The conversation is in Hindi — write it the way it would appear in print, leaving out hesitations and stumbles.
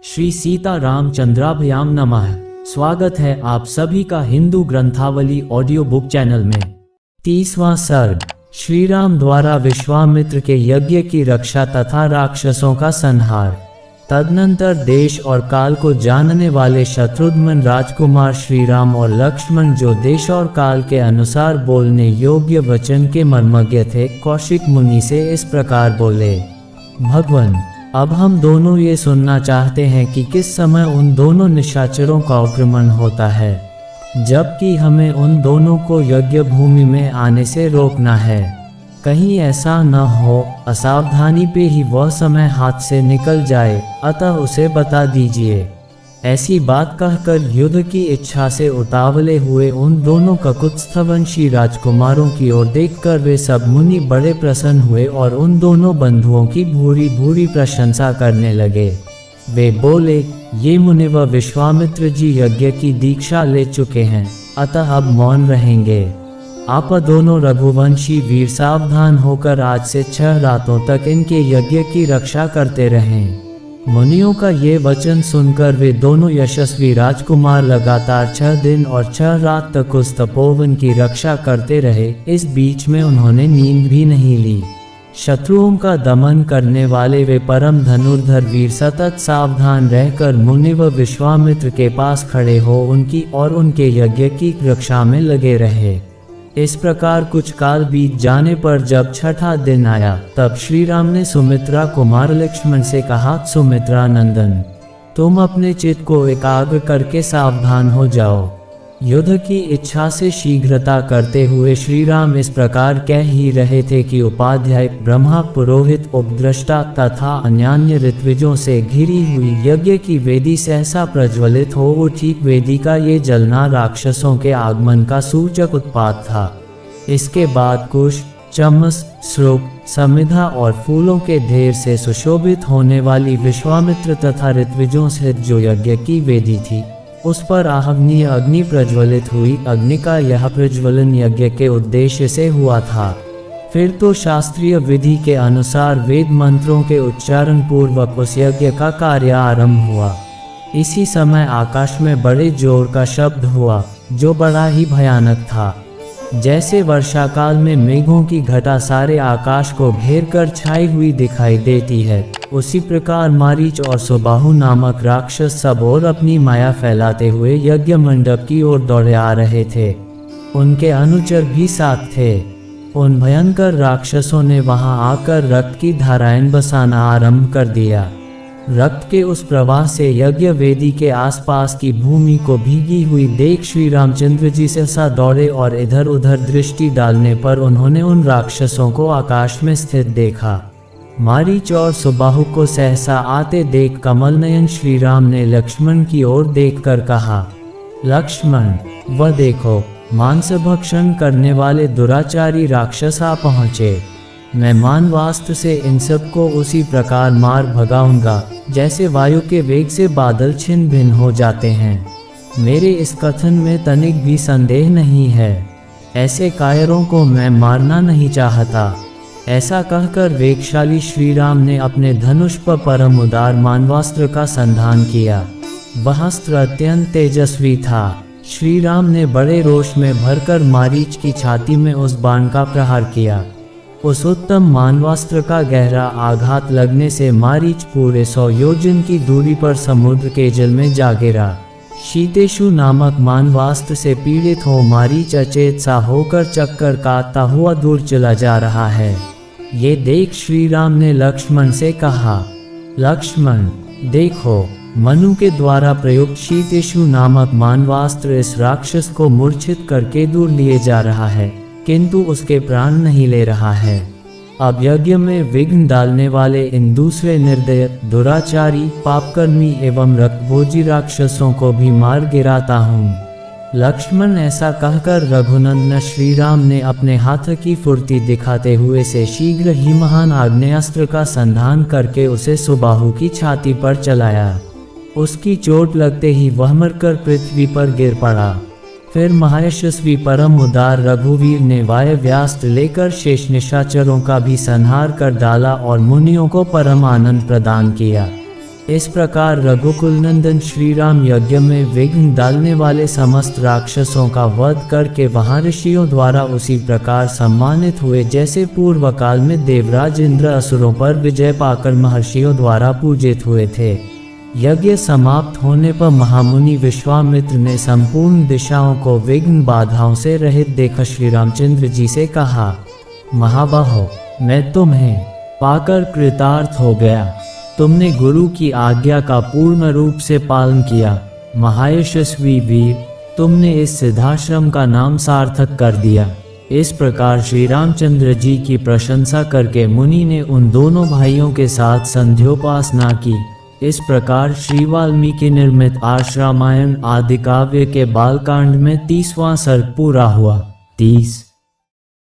श्री सीता रामचंद्राभ्याम नमः। स्वागत है आप सभी का हिंदू ग्रंथावली ऑडियो बुक चैनल में। 30वां सर्ग, श्री राम द्वारा विश्वामित्र के यज्ञ की रक्षा तथा राक्षसों का संहार। तदनंतर देश और काल को जानने वाले शत्रुघ्न राजकुमार श्री राम और लक्ष्मण, जो देश और काल के अनुसार बोलने योग्य वचन के मर्मज्ञ थे, कौशिक मुनि से इस प्रकार बोले। भगवान, अब हम दोनों ये सुनना चाहते हैं कि किस समय उन दोनों निशाचरों का आक्रमण होता है, जबकि हमें उन दोनों को यज्ञ भूमि में आने से रोकना है। कहीं ऐसा न हो असावधानी पे ही वह समय हाथ से निकल जाए, अतः उसे बता दीजिए। ऐसी बात कहकर युद्ध की इच्छा से उतावले हुए उन दोनों ककुत्स्थवंशी राजकुमारों की ओर देखकर वे सब मुनि बड़े प्रसन्न हुए और उन दोनों बंधुओं की भूरी भूरी प्रशंसा करने लगे। वे बोले, ये मुनिवर विश्वामित्र जी यज्ञ की दीक्षा ले चुके हैं, अतः अब मौन रहेंगे। आप दोनों रघुवंशी वीर सावधान होकर आज से 6 रातों तक इनके यज्ञ की रक्षा करते रहें। मुनियों का ये वचन सुनकर वे दोनों यशस्वी राजकुमार लगातार 6 दिन और 6 रात तक उस तपोवन की रक्षा करते रहे। इस बीच में उन्होंने नींद भी नहीं ली। शत्रुओं का दमन करने वाले वे परम धनुर्धर वीर सतत सावधान रहकर मुनिवर विश्वामित्र के पास खड़े हो उनकी और उनके यज्ञ की रक्षा में लगे रहे। इस प्रकार कुछ काल बीत जाने पर जब 6ठा दिन आया, तब श्री राम ने सुमित्रा कुमार लक्ष्मण से कहा, सुमित्रा नंदन, तुम अपने चित्त को एकाग्र करके सावधान हो जाओ। युद्ध की इच्छा से शीघ्रता करते हुए श्री राम इस प्रकार कह ही रहे थे कि उपाध्याय, ब्रह्मा, पुरोहित, उपद्रष्टा तथा अन्यान्य ऋत्विजों से घिरी हुई यज्ञ की वेदी सहसा प्रज्वलित हो उठी। वेदी का ये जलना राक्षसों के आगमन का सूचक उत्पात था। इसके बाद कुश, चमस, श्रुप, समिधा और फूलों के ढेर से सुशोभित होने वाली विश्वामित्र तथा ऋत्विजों से जो यज्ञ की वेदी थी, उस पर आहवनीय अग्नि प्रज्वलित हुई। अग्नि का यह प्रज्वलन यज्ञ के उद्देश्य से हुआ था। फिर तो शास्त्रीय विधि के अनुसार वेद मंत्रों के उच्चारण पूर्वक उस यज्ञ का कार्य आरंभ हुआ। इसी समय आकाश में बड़े जोर का शब्द हुआ, जो बड़ा ही भयानक था। जैसे वर्षा काल में मेघों की घटा सारे आकाश को घेर कर छाई हुई दिखाई देती है, उसी प्रकार मारीच और सुबाहु नामक राक्षस सब और अपनी माया फैलाते हुए यज्ञ मंडप की ओर दौड़े आ रहे थे। उनके अनुचर भी साथ थे। उन भयंकर राक्षसों ने वहां आकर रक्त की धाराएं बसाना आरंभ कर दिया। रक्त के उस प्रवाह से यज्ञ वेदी के आसपास की भूमि को भीगी हुई देख श्री रामचंद्र जी सहसा दौड़े और इधर उधर दृष्टि डालने पर उन्होंने उन राक्षसों को आकाश में स्थित देखा। मारीच और सुबाहु को सहसा आते देख कमल नयन श्री राम ने लक्ष्मण की ओर देखकर कहा, लक्ष्मण, वह देखो, मांस भक्षण करने वाले दुराचारी राक्षस आ पहुँचे। मैं मानवास्त्र से इन सबको उसी प्रकार मार भगाऊंगा जैसे वायु के वेग से बादल छिन्न भिन्न हो जाते हैं। मेरे इस कथन में तनिक भी संदेह नहीं है। ऐसे कायरों को मैं मारना नहीं चाहता। ऐसा कहकर वेगशाली श्री राम ने अपने धनुष पर परम उदार मानवास्त्र का संधान किया। वह अस्त्र अत्यंत तेजस्वी था। श्री राम ने बड़े रोष में भरकर मारीच की छाती में उस बाण का प्रहार किया। उस उत्तम मानवास्त्र का गहरा आघात लगने से मारीच पूरे 100 योजन की दूरी पर समुद्र के जल में जा गिरा। शीतेशु नामक मानवास्त्र से पीड़ित हो मारीच अचेत सा होकर चक्कर काटता हुआ दूर चला जा रहा है। ये देख श्री राम ने लक्ष्मण से कहा, लक्ष्मण, देखो, मनु के द्वारा प्रयुक्त शीतेशु नामक मानवास्त्र इस राक्षस को मूर्छित करके दूर लिए जा रहा है, किंतु उसके प्राण नहीं ले रहा है। अब यज्ञ में विघ्न डालने वाले इन दूसरे निर्दय, दुराचारी, पापकर्मी एवं रक्तभोजी राक्षसों को भी मार गिराता हूँ। लक्ष्मण, ऐसा कहकर रघुनंदन श्री राम ने अपने हाथ की फुर्ती दिखाते हुए से शीघ्र ही महान आग्नेयास्त्र का संधान करके उसे सुबाहु की छाती पर चलाया। उसकी चोट लगते ही वह मरकर पृथ्वी पर गिर पड़ा। फिर महायशस्वी परम उदार रघुवीर ने वायव्यास्त्र लेकर शेष निशाचरों का भी संहार कर डाला और मुनियों को परम आनंद प्रदान किया। इस प्रकार रघुकुल नंदन श्री राम यज्ञ में विघ्न डालने वाले समस्त राक्षसों का वध करके वहां ऋषियों द्वारा उसी प्रकार सम्मानित हुए जैसे पूर्व काल में देवराज इंद्र असुरों पर विजय पाकर महर्षियों द्वारा पूजित हुए थे। यज्ञ समाप्त होने पर महामुनि विश्वामित्र ने संपूर्ण दिशाओं को विघ्न बाधाओं से रहित देखा श्री रामचंद्र जी से कहा, महाबाहो, मैं तुम्हें पाकर कृतार्थ हो गया। तुमने गुरु की आज्ञा का पूर्ण रूप से पालन किया। महायशस्वी वीर, तुमने इस सिद्धाश्रम का नाम सार्थक कर दिया। इस प्रकार श्री रामचंद्र जी की प्रशंसा करके मुनि ने उन दोनों भाइयों के साथ संध्योपासना की। इस प्रकार श्री वाल्मीकि निर्मित आर्ष रामायण आदि काव्य के बालकांड में 30वां सर्ग पूरा हुआ। 30